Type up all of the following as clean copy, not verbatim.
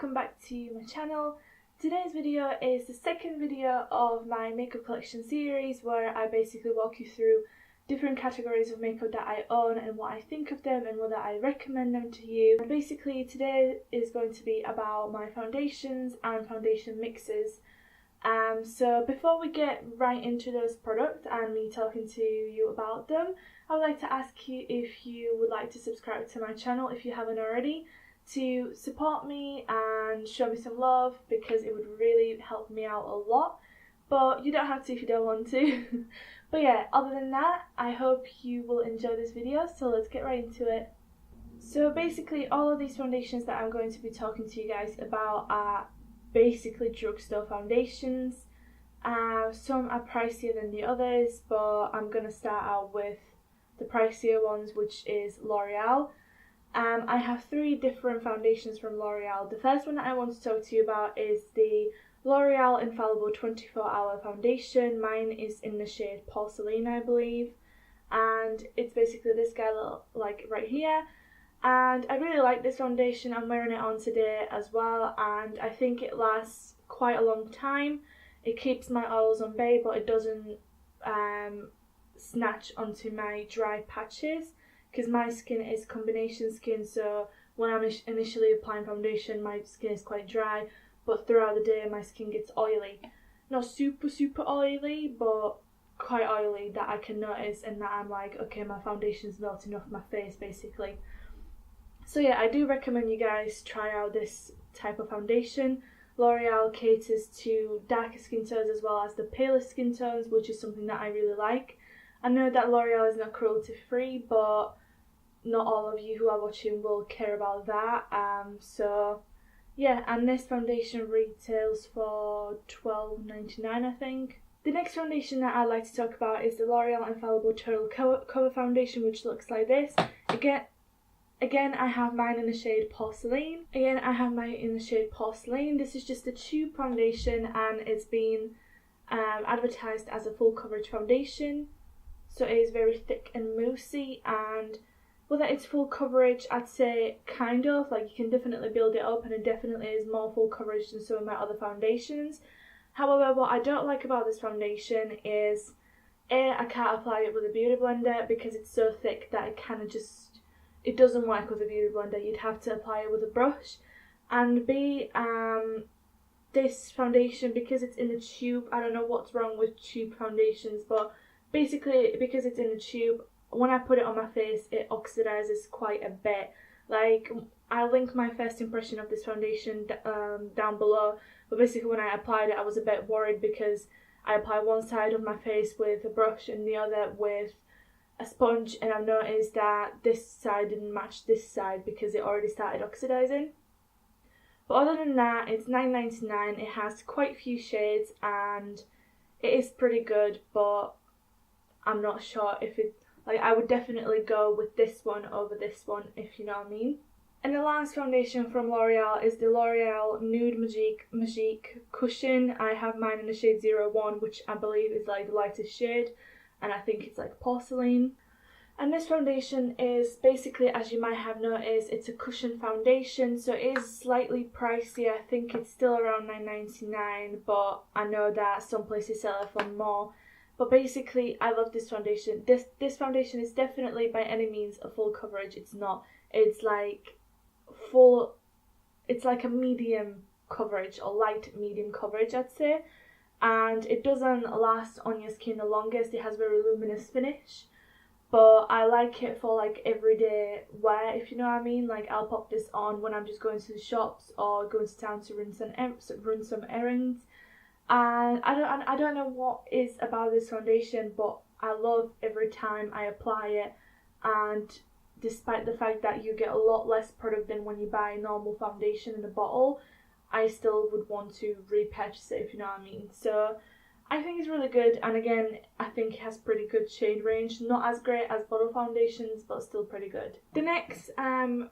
welcome back to my channel. Today's video is the second video of my makeup collection series where I basically walk you through different categories of makeup that I own and what I think of them and whether I recommend them to you. And basically today is going to be about my foundations and foundation mixes. So before we get right into those products and me talking to you about them, I would like to ask you if you would like to subscribe to my channel if you haven't already, to support me and show me some love because it would really help me out a lot. But you don't have to if you don't want to. But yeah, other than that, I hope you will enjoy this video, so let's get right into it. So basically all of these foundations that I'm going to be talking to you guys about are basically drugstore foundations. Some are pricier than the others, but I'm going to start out with the pricier ones, which is L'Oreal. I have three different foundations from L'Oreal. The first one that I want to talk to you about is the L'Oreal Infallible 24-Hour Foundation. Mine is in the shade Porcelain, I believe. And it's basically this guy, like right here. And I really like this foundation. I'm wearing it on today as well. And I think it lasts quite a long time. It keeps my oils on bay, but it doesn't snatch onto my dry patches. Because my skin is combination skin, so when I'm initially applying foundation, my skin is quite dry, but throughout the day my skin gets oily. Not super oily, but quite oily that I can notice, and that I'm like, okay, my foundation's melting off my face basically. So yeah, I do recommend you guys try out this type of foundation. L'Oreal caters to darker skin tones as well as the palest skin tones, which is something that I really like. I know that L'Oreal is not cruelty free, but not all of you who are watching will care about that. So yeah, and this foundation retails for $12.99 I think. The next foundation that I'd like to talk about is the L'Oreal Infallible Total Cover Foundation, which looks like this. Again, I have mine in the shade Porcelain. This is just a tube foundation and it's been advertised as a full coverage foundation. So it is very thick and moussey, and whether it's full coverage, I'd say kind of, like you can definitely build it up and it definitely is more full coverage than some of my other foundations. However, what I don't like about this foundation is I can't apply it with a beauty blender because it's so thick that it doesn't work with a beauty blender. You'd have to apply it with a brush. And B, this foundation, because it's in a tube, I don't know what's wrong with tube foundations, but basically, because it's in a tube, when I put it on my face, it oxidizes quite a bit. Like, I'll link my first impression of this foundation down below. But basically, when I applied it, I was a bit worried because I applied one side of my face with a brush and the other with a sponge. And I've noticed that this side didn't match this side because it already started oxidizing. But other than that, it's $9.99. It has quite a few shades and it is pretty good, but I'm not sure if it, like, I would definitely go with this one over this one, if you know what I mean. And the last foundation from L'Oreal is the L'Oreal Nude Magique Cushion. I have mine in the shade 01, which I believe is like the lightest shade, and I think it's like porcelain. And this foundation is basically, as you might have noticed, it's a cushion foundation, so it is slightly pricey. I think it's still around $9.99, but I know that some places sell it for more. But basically, I love this foundation. This foundation is definitely by any means a full coverage. It's not. It's like full. It's like a medium coverage or light medium coverage, I'd say. And it doesn't last on your skin the longest. It has very luminous finish. But I like it for like everyday wear, if you know what I mean. Like I'll pop this on when I'm just going to the shops or going to town to run some errands. And I don't know what is about this foundation, but I love every time I apply it. And despite the fact that you get a lot less product than when you buy normal foundation in a bottle, I still would want to repurchase it, if you know what I mean. So I think it's really good, and again, I think it has pretty good shade range. Not as great as bottle foundations, but still pretty good. The next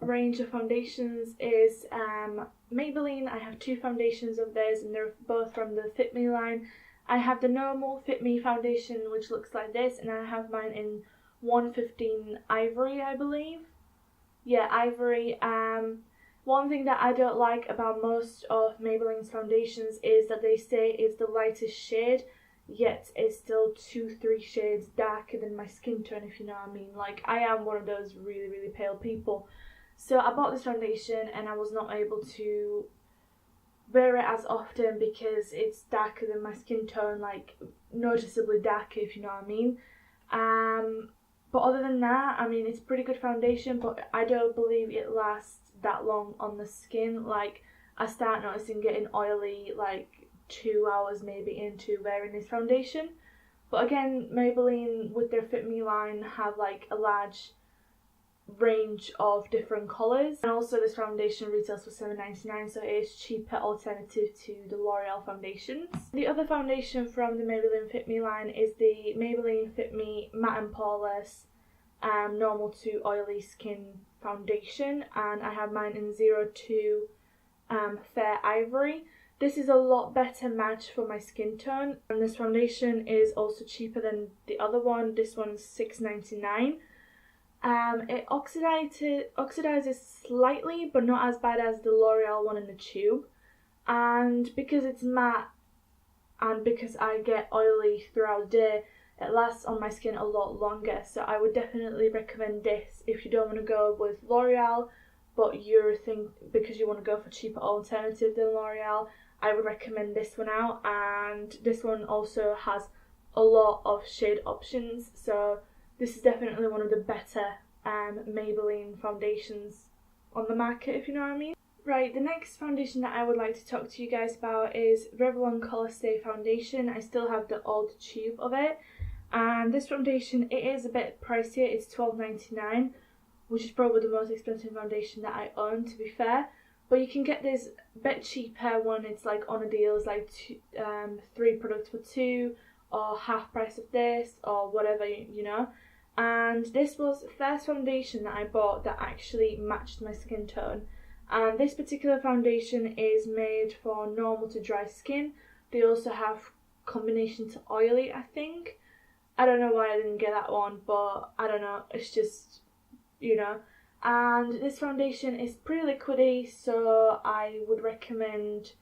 range of foundations is Maybelline. I have two foundations of theirs, and they're both from the Fit Me line. I have the normal Fit Me foundation, which looks like this, and I have mine in 115 Ivory, I believe. Yeah, Ivory. One thing that I don't like about most of Maybelline's foundations is that they say it's the lightest shade, yet it's still 2-3 shades darker than my skin tone, if you know what I mean. Like, I am one of those really, really pale people. So I bought this foundation and I was not able to wear it as often because it's darker than my skin tone, like noticeably darker, if you know what I mean. But other than that, I mean, it's pretty good foundation, but I don't believe it lasts that long on the skin. Like, I start noticing getting oily like 2 hours maybe into wearing this foundation. But again, Maybelline with their Fit Me line have like a large range of different colours, and also this foundation retails for $7.99, so it is cheaper alternative to the L'Oreal foundations. The other foundation from the Maybelline Fit Me line is the Maybelline Fit Me Matte and Palest normal to oily skin foundation, and I have mine in 02 Fair Ivory. This is a lot better match for my skin tone, and this foundation is also cheaper than the other one. This one's $6.99. It oxidizes slightly, but not as bad as the L'Oreal one in the tube. And because it's matte and because I get oily throughout the day, it lasts on my skin a lot longer. So I would definitely recommend this if you don't want to go with L'Oreal, but because you want to go for cheaper alternative than L'Oreal, I would recommend this one out. And this one also has a lot of shade options, so this is definitely one of the better Maybelline foundations on the market, if you know what I mean. Right, the next foundation that I would like to talk to you guys about is Revlon Colorstay foundation. I still have the old tube of it, and this foundation, it is a bit pricier. It's $12.99, which is probably the most expensive foundation that I own, to be fair. But you can get this a bit cheaper when it's like on a deal. It's like 3 products for 2, or half price of this, or whatever, you know. And this was the first foundation that I bought that actually matched my skin tone. And this particular foundation is made for normal to dry skin. They also have combination to oily, I think. I don't know why I didn't get that one, but I don't know, it's just, you know. And this foundation is pretty liquidy, so I would recommend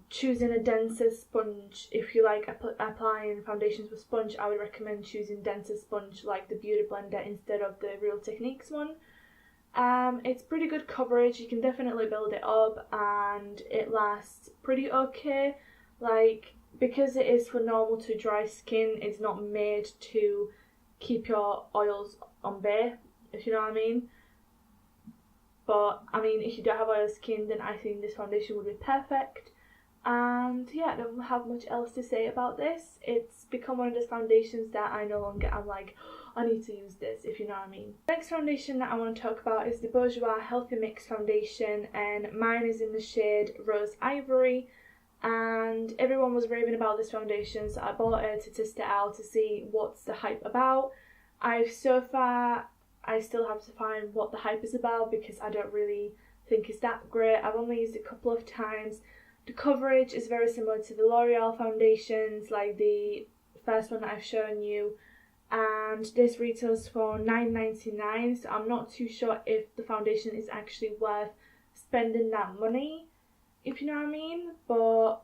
choosing a denser sponge. If you like applying foundations with sponge, I would recommend choosing denser sponge like the Beauty Blender instead of the Real Techniques one. It's pretty good coverage. You can definitely build it up, and it lasts pretty okay. Like, because it is for normal to dry skin, it's not made to keep your oils on bay, if you know what I mean. But I mean, if you don't have oily skin, then I think this foundation would be perfect. And yeah, I don't have much else to say about this. It's become one of those foundations that I'm like, I need to use this, if you know what I mean. The next foundation that I want to talk about is the Bourjois Healthy Mix foundation, and mine is in the shade Rose Ivory. And everyone was raving about this foundation, so I bought it to test it out to see what's the hype about. So far, I still have to find what the hype is about because I don't really think it's that great. I've only used it a couple of times. The coverage is very similar to the L'Oreal foundations, like the first one that I've shown you, and this retails for $9.99, so I'm not too sure if the foundation is actually worth spending that money, if you know what I mean. But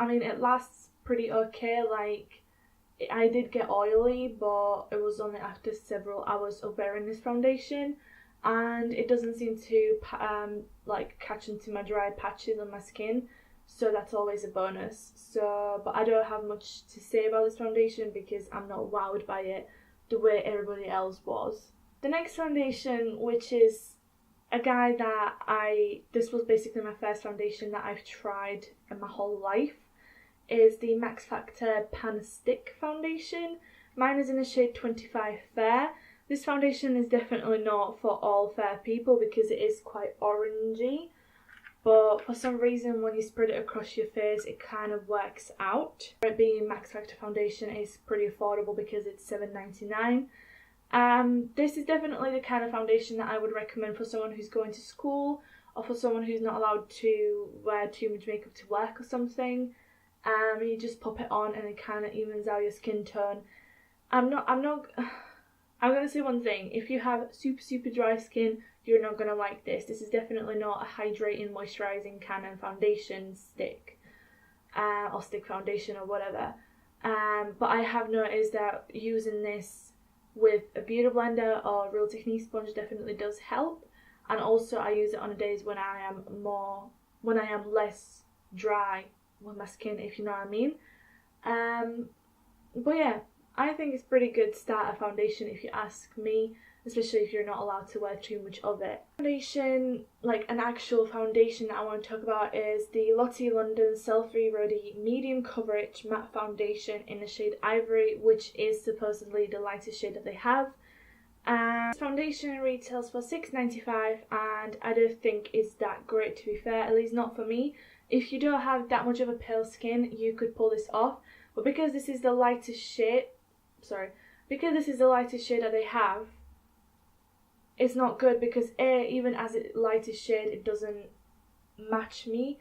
I mean, it lasts pretty okay. Like, I did get oily, but it was only after several hours of wearing this foundation, and it doesn't seem to like catch into my dry patches on my skin. So that's always a bonus. But I don't have much to say about this foundation because I'm not wowed by it the way everybody else was. The next foundation, which is a guy that this was basically my first foundation that I've tried in my whole life, is the Max Factor Panna Stick foundation. Mine is in the shade 25 Fair. This foundation is definitely not for all fair people because it is quite orangey. But for some reason, when you spread it across your face, it kind of works out. It being Max Factor foundation is pretty affordable because it's $7.99. This is definitely the kind of foundation that I would recommend for someone who's going to school, or for someone who's not allowed to wear too much makeup to work or something. You just pop it on and it kind of evens out your skin tone. I'm not I'm going to say one thing. If you have super dry skin, you're not going to like this. This is definitely not a hydrating, moisturising Canon foundation stick. Or stick foundation or whatever. But I have noticed that using this with a beauty blender or Real Technique sponge definitely does help. And also I use it on days when I am less dry with my skin, if you know what I mean. But yeah, I think it's pretty good starter foundation if you ask me, especially if you're not allowed to wear too much of it. Foundation, like an actual foundation that I want to talk about, is the Lottie London Selfie Rody Medium Coverage Matte Foundation in the shade Ivory, which is supposedly the lightest shade that they have. This foundation retails for £6.95 and I don't think it's that great, to be fair, at least not for me. If you don't have that much of a pale skin, you could pull this off, but because this is the lightest shade, that they have, it's not good because even as its lightest shade, it doesn't match me,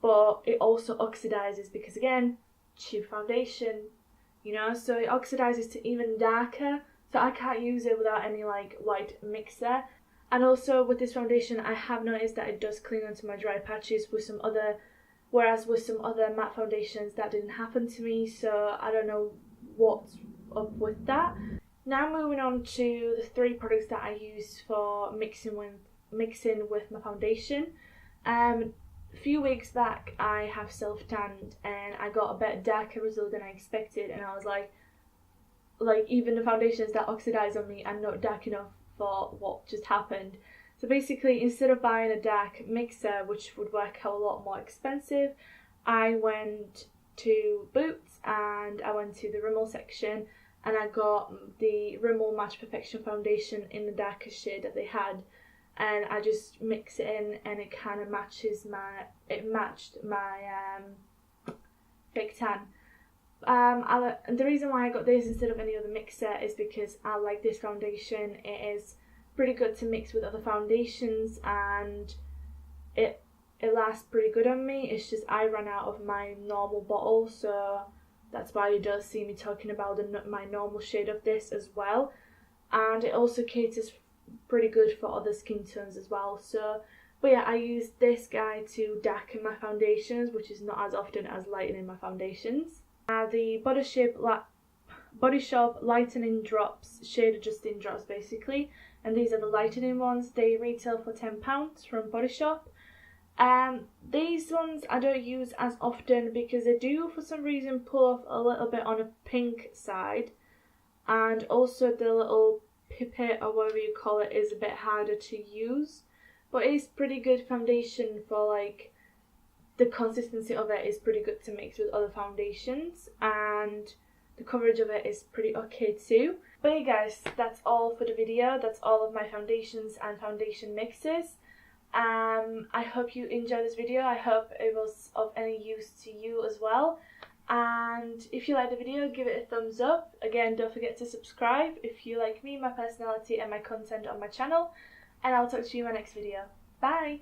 but it also oxidizes because, again, cheap foundation, you know, so it oxidizes to even darker, so I can't use it without any like white mixer. And also with this foundation, I have noticed that it does cling onto my dry patches whereas with some other matte foundations that didn't happen to me, so I don't know what's up with that. Now moving on to the 3 products that I use for mixing with my foundation. A few weeks back I have self-tanned and I got a better darker result than I expected, and I was like even the foundations that oxidize on me are not dark enough for what just happened. So basically, instead of buying a dark mixer, which would work out a lot more expensive, I went to Boots and I went to the Rimmel section and I got the Rimmel Match Perfection foundation in the darkest shade that they had, and I just mix it in and it kind of matched my fake tan. The reason why I got this instead of any other mixer is because I like this foundation. It is pretty good to mix with other foundations and it lasts pretty good on me. It's just I ran out of my normal bottle, so that's why you don't see me talking about my normal shade of this as well. And it also caters pretty good for other skin tones as well. So, but yeah, I use this guy to darken my foundations, which is not as often as lightening my foundations. The Body Shop Lightening Drops, Shade Adjusting Drops basically, and these are the lightening ones. They retail for £10 from Body Shop. These ones I don't use as often because they do for some reason pull off a little bit on a pink side, and also the little pipette or whatever you call it is a bit harder to use, but it's pretty good foundation for like the consistency of it is pretty good to mix with other foundations, and the coverage of it is pretty okay too. But yeah guys, that's all for the video. That's all of my foundations and foundation mixes. I hope you enjoyed this video. I hope it was of any use to you as well. And if you like the video, give it a thumbs up. Again, don't forget to subscribe if you like me, my personality and my content on my channel. And I'll talk to you in my next video. Bye!